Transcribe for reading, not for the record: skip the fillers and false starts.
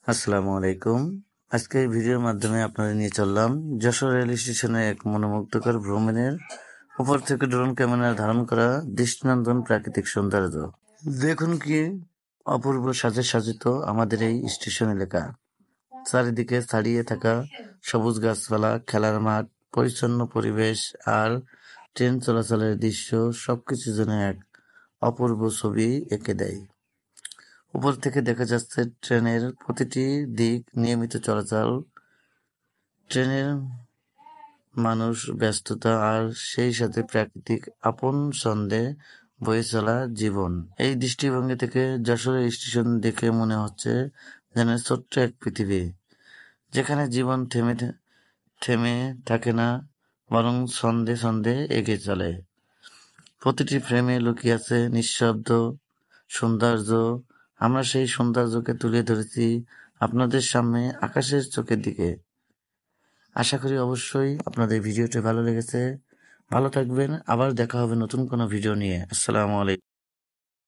আসসালামু আলাইকুম। আজকে এই ভিডিওর মাধ্যমে আপনাদের নিয়ে চললাম যশোর রেল স্টেশনে এক মনোমুগ্ধকর ভ্রমণের উপর থেকে ড্রোন ক্যামেরা ধারণ করা দৃষ্টিনন্দন প্রাকৃতিক সৌন্দর্য। দেখুন কি অপূর্ব সাজে সাজিত আমাদের এই স্টেশন এলাকা। চারিদিকে ছাড়িয়ে থাকা সবুজ গাছপালা, খেলার মাঠ, পরিচ্ছন্ন পরিবেশ আর ট্রেন চলাচলের দৃশ্য সবকিছু যেন এক অপূর্ব ছবি এঁকে দেয়। উপর থেকে দেখা যাচ্ছে ট্রেনের প্রতিটি দিক নিয়মিত চলাচল, ট্রেনের মানুষ, ব্যস্ততা আর সেই সাথে প্রাকৃতিক আপন ছন্দে বয়ে চলা জীবন। এই দৃষ্টিভঙ্গি থেকে যশোরের স্টেশন দেখে মনে হচ্ছে যেন ছোট্ট এক পৃথিবী, যেখানে জীবন থেমে থাকে না, বরং ছন্দে ছন্দে এগিয়ে চলে। প্রতিটি ফ্রেমে লুকিয়ে আছে নিঃশব্দ সৌন্দর্য। আমরা সেই সৌন্দর্যকে তুলে ধরেছি আপনাদের সামনে আকাশের চোখের দিকে। আশা করি অবশ্যই আপনাদের ভিডিওটি ভালো লেগেছে। ভালো থাকবেন। আবার দেখা হবে নতুন কোনো ভিডিও নিয়ে। আসসালামু আলাইকুম।